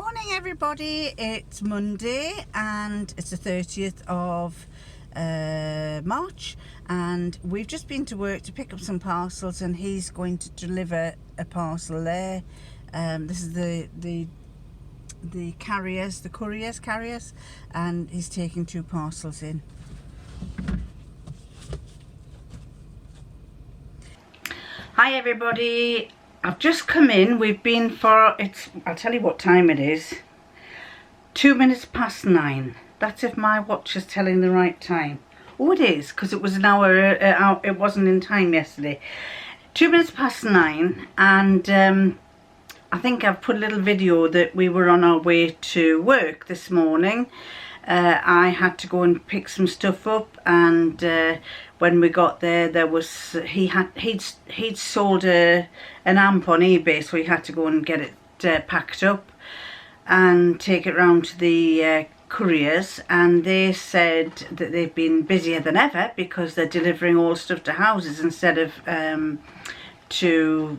Morning everybody, it's Monday and it's the 30th of March, and we've just been to work to pick up some parcels, and he's going to deliver a parcel there. This is the carriers, the carriers, and he's taking 2 parcels in. Hi everybody, I've just come in. We've been for, I'll tell you what time it is. 2 minutes past 9. That's if my watch is telling the right time. Oh, it is, because it was an hour, it wasn't in time yesterday. 2 minutes past 9, and I think I've put a little video that we were on our way to work this morning. I had to go and pick some stuff up, and when we got there, there was he'd sold an amp on eBay, so he had to go and get it packed up and take it round to the couriers, and they said that they've been busier than ever because they're delivering all stuff to houses instead of to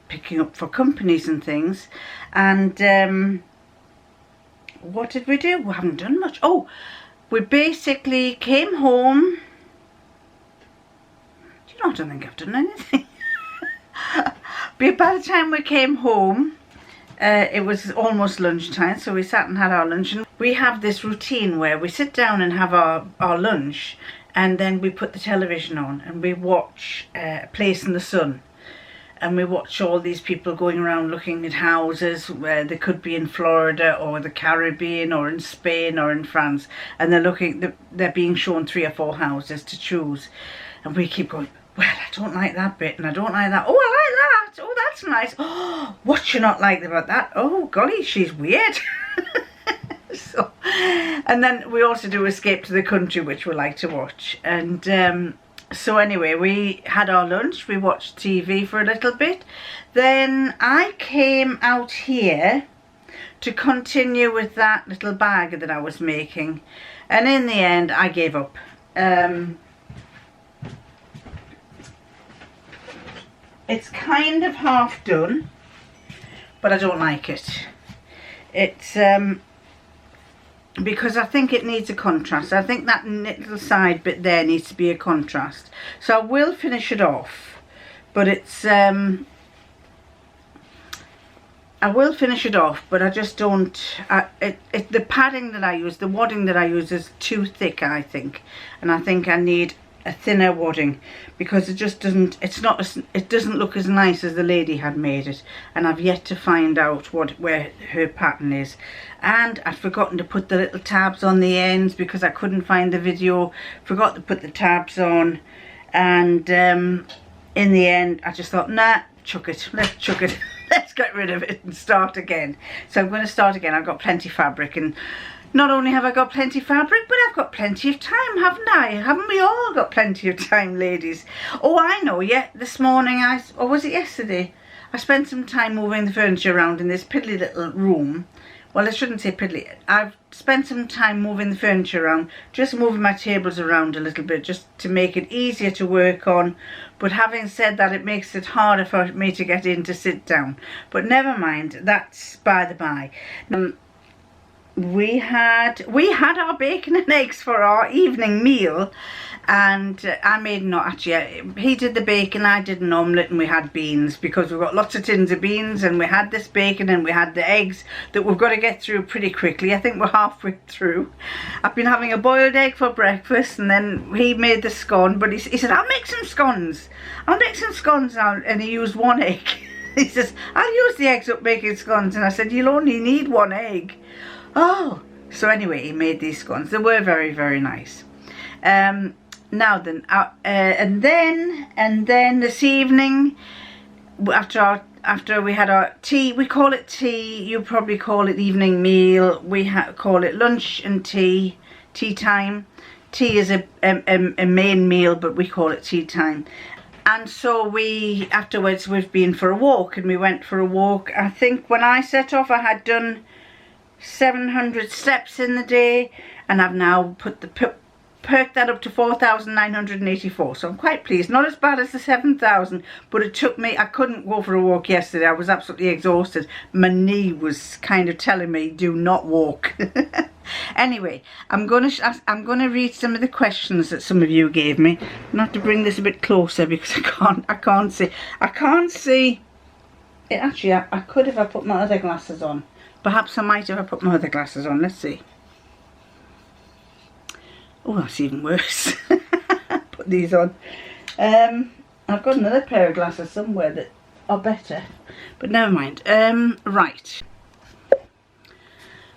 picking up for companies and things. And what did we do? We haven't done much. Oh, we basically came home. Do you know, I don't think I've done anything. But by the time we came home, it was almost lunchtime, so we sat and had our lunch. And we have this routine where we sit down and have our lunch, and then we put the television on and we watch A Place in the Sun. And we watch all these people going around looking at houses where they could be in Florida or the Caribbean or in Spain or in France, and they're being shown 3 or 4 houses to choose, and we keep going, well, I don't like that bit and I don't like that. Oh, I like that. Oh, that's nice. Oh, what's you not like about that? Oh, golly, she's weird. So, and then we also do Escape to the Country, which we like to watch. And so anyway, we had our lunch, we watched TV for a little bit. Then I came out here to continue with that little bag that I was making. And in the end, I gave up. It's kind of half done, but I don't like it. It's because I think it needs a contrast. I think that little side bit there needs to be a contrast. So I will finish it off, but it's I will finish it off, but I just don't. The padding that I use, the wadding that I use, is too thick, I think, and I think I need a thinner wadding, because it just doesn't. It doesn't look as nice as the lady had made it, and I've yet to find out where her pattern is. And I'd forgotten to put the little tabs on the ends because I couldn't find the video. Forgot to put the tabs on, and in the end I just thought, nah, chuck it, let's chuck it. Let's get rid of it and start again. So I'm going to start again. I've got plenty of fabric, and not only have I got plenty of fabric, but I've got plenty of time, haven't I? Haven't we all got plenty of time, ladies? Oh, I know, yeah, this morning, or was it yesterday? I spent some time moving the furniture around in this piddly little room. Well, I shouldn't say piddly. I've spent some time moving the furniture around, just moving my tables around a little bit, just to make it easier to work on. But having said that, it makes it harder for me to get in to sit down. But never mind, that's by the by. We had our bacon and eggs for our evening meal, and I made he did the bacon, I did an omelette, and we had beans, because we've got lots of tins of beans, and we had this bacon and we had the eggs that we've got to get through pretty quickly. I think we're halfway through. I've been having a boiled egg for breakfast, and then he made the scone, but he said, I'll make some scones now, and he used 1 egg. He says, I'll use the eggs up making scones, and I said, you'll only need 1 egg. Oh, so anyway, he made these scones. They were very, very nice. Now then, and then this evening, after we had our tea, we call it tea. You probably call it evening meal. We call it lunch and tea time. Tea is a main meal, but we call it tea time. And so afterwards we've been for a walk, and we went for a walk. I think when I set off, I had done 700 steps in the day, and I've now put the perked that up to 4,984. So I'm quite pleased. Not as bad as the 7,000, but it took me, I couldn't go for a walk yesterday. I was absolutely exhausted. My knee was kind of telling me, do not walk. Anyway, I'm gonna read some of the questions that some of you gave me. I'm gonna have to bring this a bit closer because I can't see it. Actually, I could if I put my other glasses on. Perhaps I might if I put my other glasses on. Let's see. Oh, that's even worse. Put these on. I've got another pair of glasses somewhere that are better, but never mind.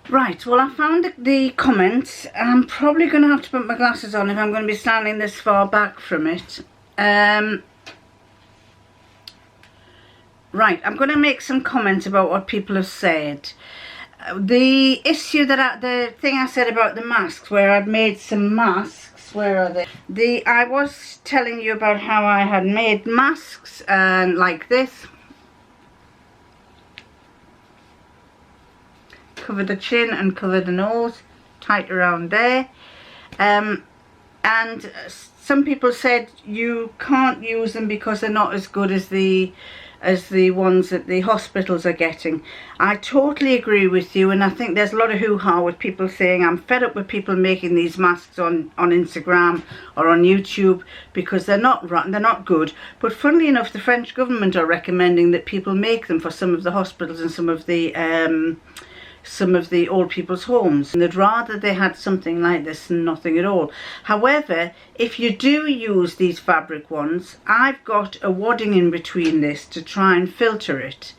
Right, well, I found the comments. I'm probably going to have to put my glasses on if I'm going to be standing this far back from it. Right, I'm going to make some comments about what people have said. The issue that the thing I said about the masks, where I'd made some masks, where are they? I was telling you about how I had made masks and like this. Cover the chin and cover the nose, tight around there. And some people said you can't use them because they're not as good as the ones that the hospitals are getting. I totally agree with you, and I think there's a lot of hoo-ha with people saying I'm fed up with people making these masks on Instagram or on YouTube because they're not good. But funnily enough, the French government are recommending that people make them for some of the hospitals and some of the old people's homes, and they'd rather they had something like this than nothing at all. However, if you do use these fabric ones, I've got a wadding in between this to try and filter it.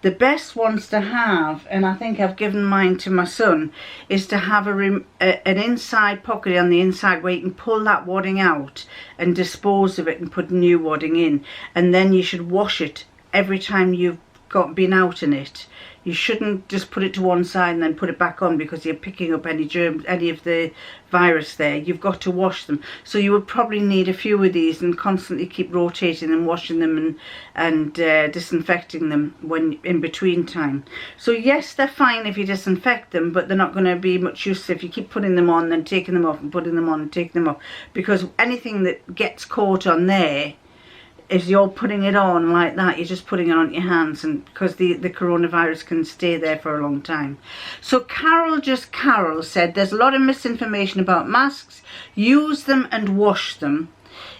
The best ones to have, and I think I've given mine to my son, is to have an inside pocket on the inside where you can pull that wadding out and dispose of it and put new wadding in, and then you should wash it every time you've been out in it. You shouldn't just put it to one side and then put it back on because you're picking up any germs, any of the virus there. You've got to wash them. So you would probably need a few of these and constantly keep rotating and washing them and disinfecting them when in between time. So yes, they're fine if you disinfect them, but they're not going to be much use if you keep putting them on, then taking them off and putting them on and taking them off. Because anything that gets caught on there, if you're putting it on like that, you're just putting it on your hands, and because the coronavirus can stay there for a long time. So Carol said there's a lot of misinformation about masks. Use them and wash them.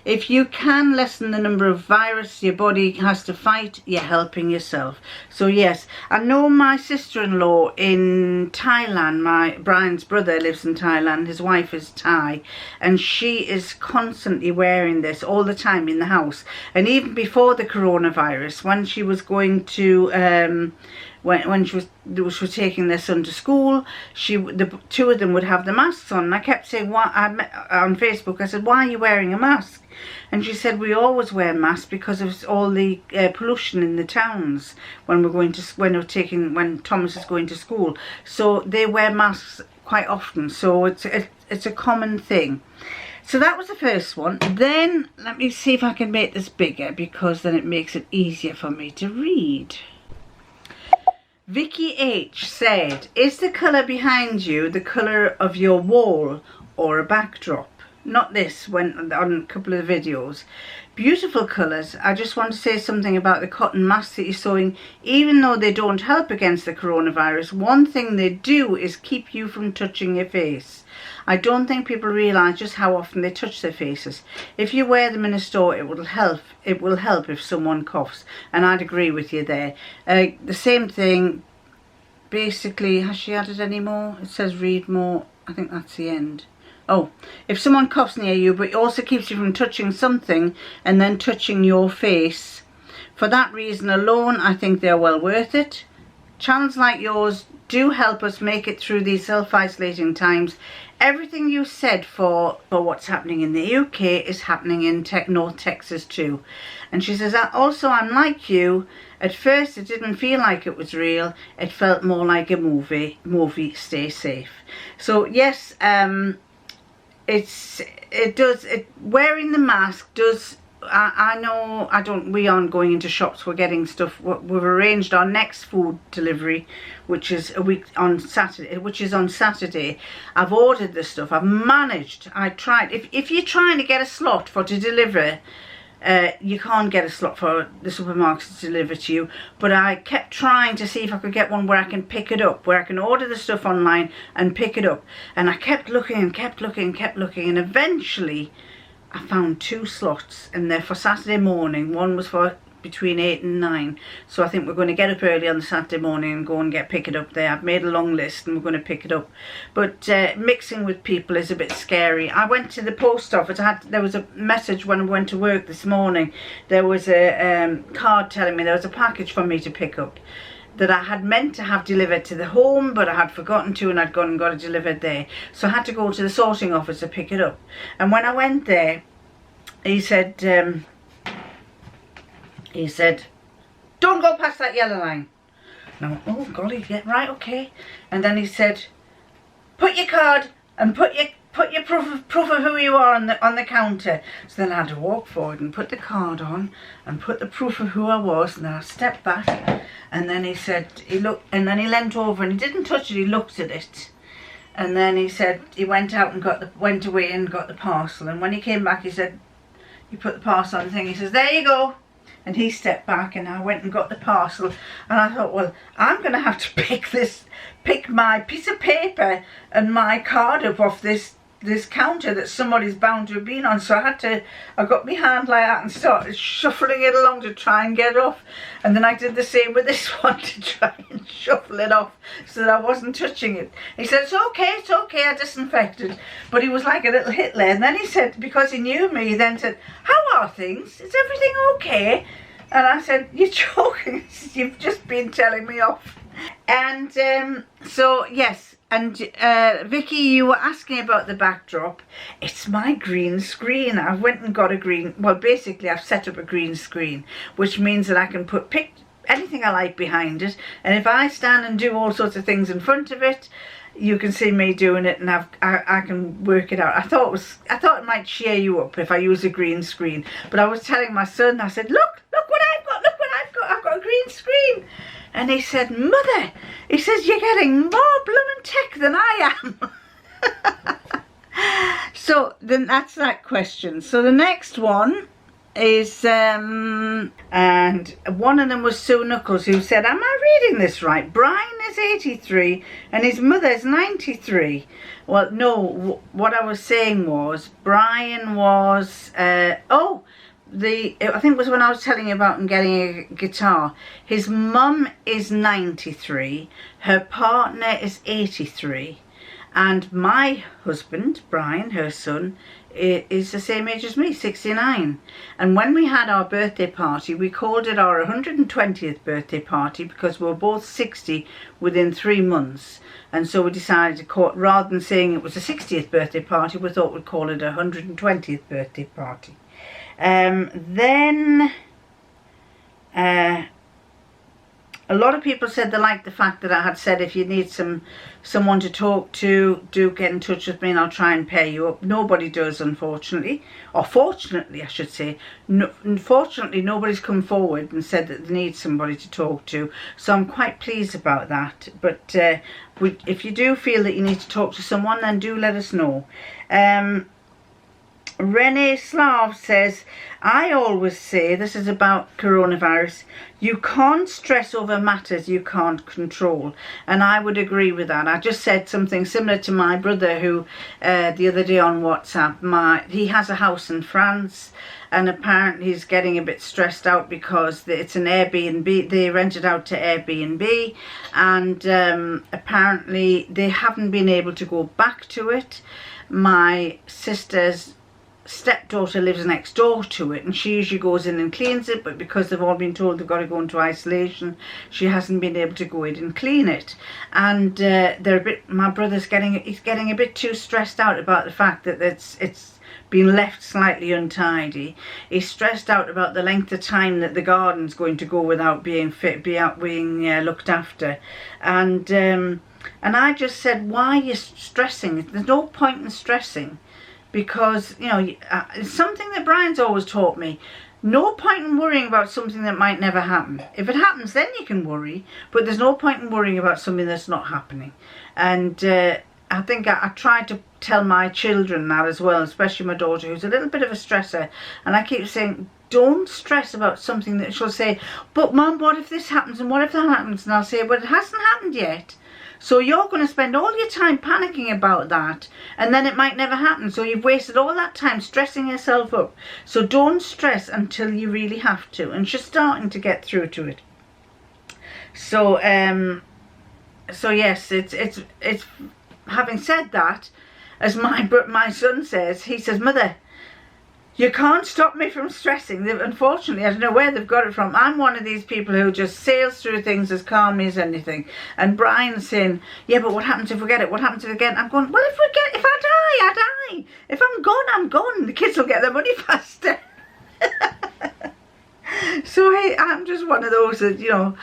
If you can lessen the number of virus your body has to fight, you're helping yourself. So yes, I know my sister-in-law in Thailand, Brian's brother lives in Thailand, his wife is Thai, and she is constantly wearing this all the time in the house. And even before the coronavirus, when she was going to when she was taking their son to school, the two of them would have the masks on. And I kept saying, on Facebook, I said, why are you wearing a mask? And she said, we always wear masks because of all the pollution in the towns when Thomas is going to school. So they wear masks quite often. So it's a common thing. So that was the first one. Then let me see if I can make this bigger, because then it makes it easier for me to read. Vicky H said, is the colour behind you the colour of your wall or a backdrop? Not this, went on a couple of videos. Beautiful colours. I just want to say something about the cotton masks that you're sewing. Even though they don't help against the coronavirus, one thing they do is keep you from touching your face. I don't think people realise just how often they touch their faces. If you wear them in a store, it will help. It will help if someone coughs, and I'd agree with you there. The same thing, basically. Has she added any more? It says read more. I think that's the end. Oh, if someone coughs near you, but it also keeps you from touching something and then touching your face. For that reason alone, I think they're well worth it. Channels like yours do help us make it through these self-isolating times. Everything you said for what's happening in the UK is happening in North Texas too. And she says, also, I'm like you. At first, it didn't feel like it was real. It felt more like a movie. Stay safe. So yes, wearing the mask does I know we aren't going into shops, we're getting stuff. We've arranged our next food delivery, which is on Saturday. I've ordered the stuff, I've managed, I tried. If you're trying to get a slot to deliver, you can't get a slot for the supermarket to deliver to you, but I kept trying to see if I could get one where I can pick it up, where I can order the stuff online and pick it up, and I kept looking and kept looking and kept looking, and eventually I found 2 slots, and they're for Saturday morning. One was for between 8 and 9, so I think we're going to get up early on the Saturday morning and go and pick it up there. I've made a long list and we're going to pick it up, but mixing with people is a bit scary. I went to the post office. There was a message when I went to work this morning. There was a card telling me there was a package for me to pick up that I had meant to have delivered to the home, but I had forgotten to, and I'd gone and got it delivered there. So I had to go to the sorting office to pick it up. And when I went there, he said, don't go past that yellow line. And I went, oh golly, yeah, right, okay. And then he said, put your card and put your proof of who you are on the counter. So then I had to walk forward and put the card on and put the proof of who I was, and then I stepped back, and then he said, he looked, and then he leant over and he didn't touch it, he looked at it. And then he said he went out and went away and got the parcel, and when he came back he said, he put the parcel on the thing, he says, there you go. And he stepped back, and I went and got the parcel, and I thought, well, I'm going to have to pick my piece of paper and my card up off this counter that somebody's bound to have been on. So I got my hand like that and started shuffling it along to try and get it off. And then I did the same with this one to try and shuffle it off so that I wasn't touching it. He said, it's okay, I disinfected. But he was like a little Hitler. And then he said, because he knew me, he then said, how are things? Is everything okay? And I said, you're joking, you've just been telling me off. And so, yes. And Vicky, you were asking about the backdrop. It's my green screen. I went and got a green, well, basically I've set up a green screen, which means that I can pick anything I like behind it, and if I stand and do all sorts of things in front of it, you can see me doing it, and I can work it out. I thought it might cheer you up if I use a green screen. But I was telling my son, I said, look what I've got a green screen. And he said, Mother, he says, you're getting more blooming tech than I am. So then that's that question. So the next one is, and one of them was Sue Knuckles, who said, am I reading this right? Brian is 83 and his mother's 93. Well, no, what I was saying was, Brian was, I think it was when I was telling you about him getting a guitar. His mum is 93, her partner is 83, and my husband, Brian, her son, is the same age as me, 69. And when we had our birthday party, we called it our 120th birthday party because we were both 60 within 3 months. And so we decided to call, rather than saying it was a 60th birthday party, we thought we'd call it a 120th birthday party. Then a lot of people said they liked the fact that I had said, if you need someone to talk to, do get in touch with me and I'll try and pair you up. Nobody does, unfortunately, or fortunately I should say. Unfortunately, nobody's come forward and said that they need somebody to talk to, so I'm quite pleased about that. But if you do feel that you need to talk to someone, then do let us know. Renee Slav says, I always say, this is about coronavirus, you can't stress over matters you can't control. And I would agree with that. I just said something similar to my brother who, the other day on WhatsApp, he has a house in France, and apparently he's getting a bit stressed out because it's an Airbnb, they rent it out to Airbnb, and apparently they haven't been able to go back to it. My sister's stepdaughter lives next door to it, and she usually goes in and cleans it, but because they've all been told they've got to go into isolation, she hasn't been able to go in and clean it. And they're a bit, my brother's getting a bit too stressed out about the fact that it's been left slightly untidy. He's stressed out about the length of time that the garden's going to go without being looked after. And I just said, why are you stressing? There's no point in stressing. because, you know, it's something that Brian's always taught me. No point in worrying about something that might never happen. If it happens, then you can worry, but there's no point in worrying about something that's not happening. And I think I try to tell my children that as well, especially my daughter, who's a little bit of a stresser. And I keep saying, don't stress about something that she'll say, but Mum, what if this happens and what if that happens? And I'll say, well, it hasn't happened yet. So you're going to spend all your time panicking about that, and then it might never happen. So you've wasted all that time stressing yourself up. So don't stress until you really have to. And she's starting to get through to it. So so yes, it's having said that, as my son says, he says, Mother, you can't stop me from stressing. Unfortunately, I don't know where they've got it from. I'm one of these people who just sails through things as calmly as anything. And Brian's saying, yeah, but what happens if we get it? What happens if we get it? I'm going, well, if I die, I die. If I'm gone, I'm gone. The kids will get their money faster. So hey, I'm just one of those that, you know,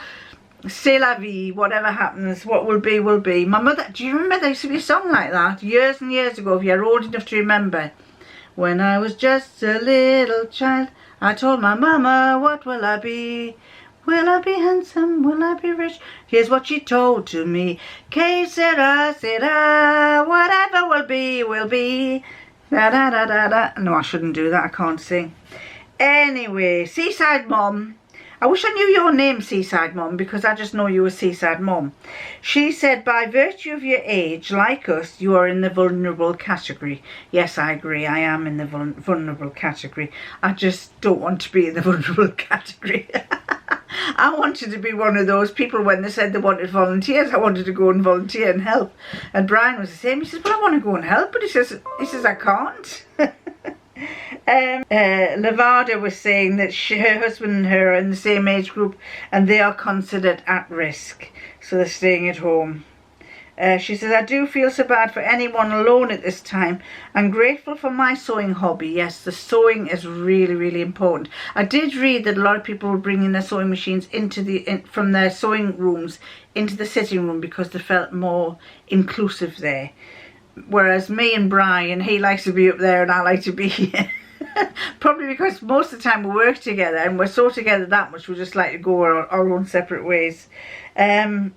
c'est la vie, whatever happens, what will be, will be. My mother, do you remember there used to be a song like that years and years ago, if you're old enough to remember? When I was just a little child, I told my mama, what will I be? Will I be handsome? Will I be rich? Here's what she told to me. Que sera, sera, whatever will be, will be. Da da da da da. No, I shouldn't do that, I can't sing. Anyway, Seaside Mom. I wish I knew your name, Seaside Mom, because I just know you as Seaside Mom. She said, by virtue of your age, like us, you are in the vulnerable category. Yes, I agree. I am in the vulnerable category. I just don't want to be in the vulnerable category. I wanted to be one of those people when they said they wanted volunteers. I wanted to go and volunteer and help. And Brian was the same. He says, well, I want to go and help. But he says I can't. Lavada was saying that her husband and her are in the same age group and they are considered at risk, so they're staying at home. She says, I do feel so bad for anyone alone at this time. I'm grateful for my sewing hobby. Yes, the sewing is really, really important. I did read that a lot of people were bringing their sewing machines from their sewing rooms into the sitting room because they felt more inclusive there. Whereas me and Brian, he likes to be up there and I like to be here. Probably because most of the time we work together and we're so together that much, we just like to go our own separate ways. What's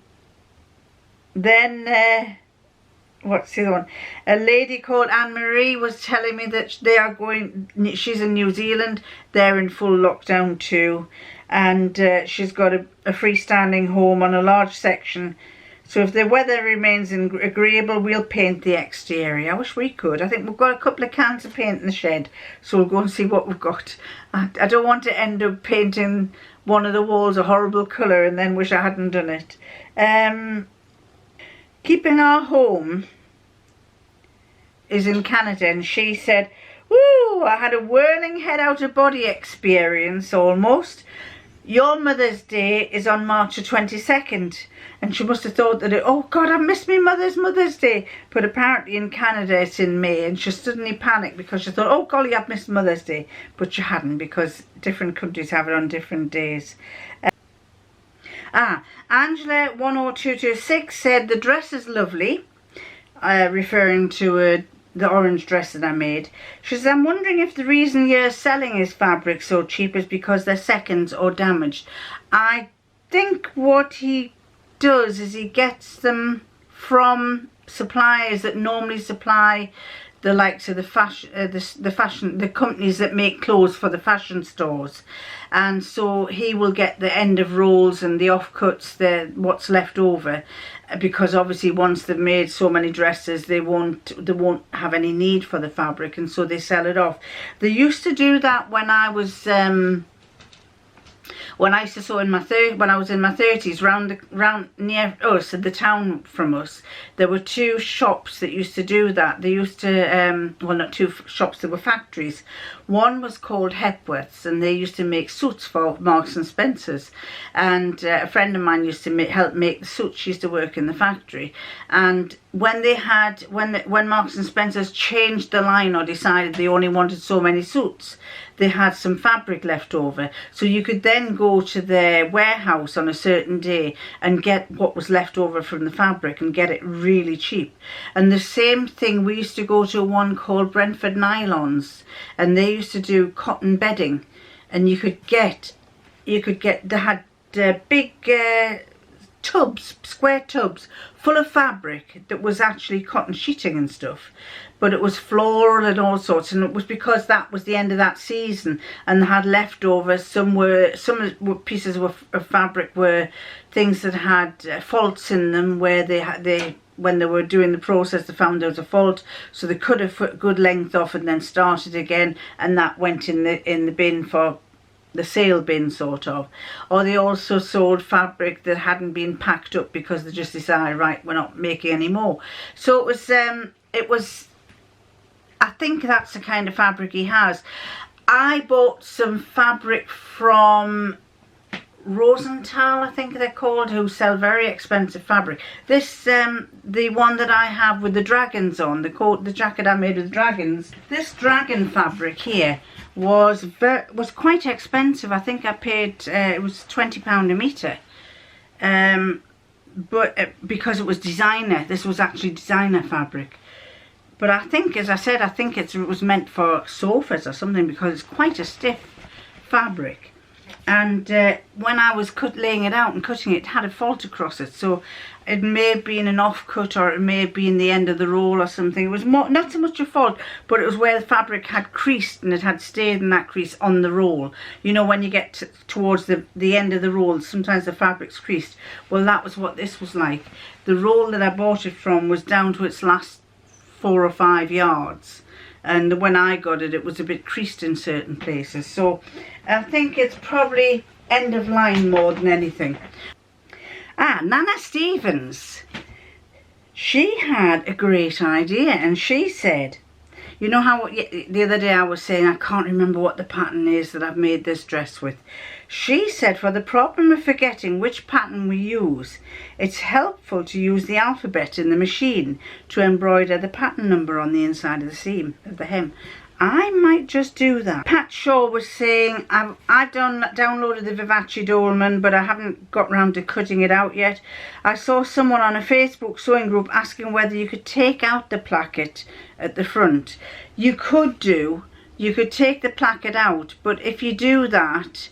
the other one? A lady called Anne-Marie was telling me that they are going, she's in New Zealand, they're in full lockdown too. And she's got a freestanding home on a large section. So if the weather remains agreeable, we'll paint the exterior. I wish we could. I think we've got a couple of cans of paint in the shed, so we'll go and see what we've got. I don't want to end up painting one of the walls a horrible colour and then wish I hadn't done it. Keeping Our Home is in Canada, and she said, woo, I had a whirling head out of body experience almost. Your Mother's Day is on March the 22nd. And she must have thought that, oh God, I missed my Mother's Day. But apparently in Canada it's in May. And she suddenly panicked because she thought, oh golly, I've missed Mother's Day. But she hadn't, because different countries have it on different days. Angela 10226 said the dress is lovely. Referring to the orange dress that I made. She says, I'm wondering if the reason you're selling his fabric so cheap is because they're seconds or damaged. I think what he does is he gets them from suppliers that normally supply the likes of the fashion, the companies that make clothes for the fashion stores, and so he will get the end of rolls and the offcuts, what's left over, because obviously once they've made so many dresses, they won't have any need for the fabric, and so they sell it off. They used to do that when I was when I used to sew in when I was in my 30s, round near us, at the town from us, there were two shops that used to do that. They used to, well, not two shops, there were factories. One was called Hepworth's, and they used to make suits for Marks and Spencer's. And a friend of mine used to help make the suits. She used to work in the factory. And when they had, when Marks and Spencer's changed the line or decided they only wanted so many suits, they had some fabric left over, so you could then go to their warehouse on a certain day and get what was left over from the fabric and get it really cheap. And the same thing, we used to go to one called Brentford Nylons, and they used to do cotton bedding, and they had big tubs, square tubs full of fabric that was actually cotton sheeting and stuff, but it was floral and all sorts, and it was because that was the end of that season and they had leftovers. Some pieces of fabric were things that had faults in them, where when they were doing the process they found there was a fault, so they cut a good length off and then started again, and that went in the bin for the sale bin, sort of. Or they also sold fabric that hadn't been packed up because they just decided, right, we're not making any more. So it was I think that's the kind of fabric he has. I bought some fabric from Rosenthal, I think they're called, who sell very expensive fabric. This the one that I have with the dragons on, the jacket I made with dragons. This dragon fabric here was quite expensive. I think I paid it was £20 a metre, but because it was designer. This was actually designer fabric. But I think, as I said, I think it was meant for sofas or something, because it's quite a stiff fabric. And when I was laying it out and cutting it, it had a fault across it. So it may have been an off cut, or it may have been the end of the roll or something. It was not so much a fault, but it was where the fabric had creased and it had stayed in that crease on the roll. You know, when you get towards the end of the roll, sometimes the fabric's creased. Well, that was what this was like. The roll that I bought it from was down to its last 4 or 5 yards. And when I got it, it was a bit creased in certain places. So I think it's probably end of line more than anything. Nana Stevens, she had a great idea, and she said, you know how the other day I was saying I can't remember what the pattern is that I've made this dress with. She said, for the problem of forgetting which pattern we use, it's helpful to use the alphabet in the machine to embroider the pattern number on the inside of the seam of the hem. I might just do that. Pat Shaw was saying, I've downloaded the Vivace Dolman, but I haven't got round to cutting it out yet. I saw someone on a Facebook sewing group asking whether you could take out the placket at the front. You could take the placket out, but if you do that,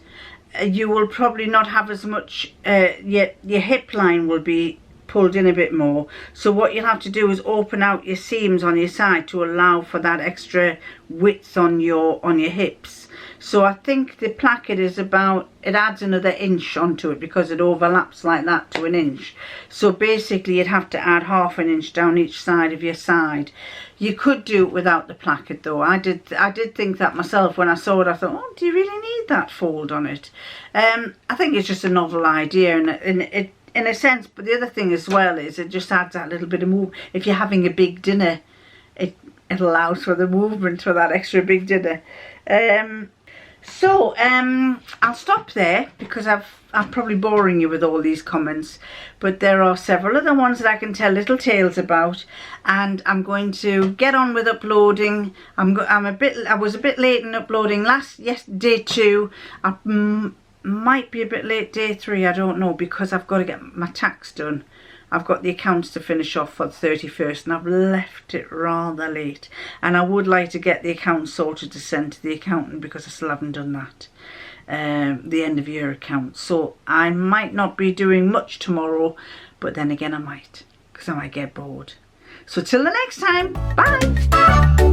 you will probably not have as much, your hip line will be pulled in a bit more. So what you'll have to do is open out your seams on your side to allow for that extra width on your hips. So I think the placket is about, it adds another inch onto it because it overlaps like that to 1 inch. So basically you'd have to add ½ an inch down each side of your side. You could do it without the placket though. I did think that myself when I saw it. I thought, oh, do you really need that fold on it? I think it's just a novel idea, and it in a sense, but the other thing as well is it just adds that little bit of move. If you're having a big dinner, it allows for the movement for that extra big dinner. So I'll stop there because I'm probably boring you with all these comments, but there are several other ones that I can tell little tales about, and I'm going to get on with uploading. I was a bit late in uploading day 2. Might be a bit late day 3, I don't know, because I've got to get my tax done. I've got the accounts to finish off for the 31st, and I've left it rather late, and I would like to get the accounts sorted to send to the accountant because I still haven't done that, the end of year account. So I might not be doing much tomorrow, but then again I might, because I might get bored. So till the next time, bye.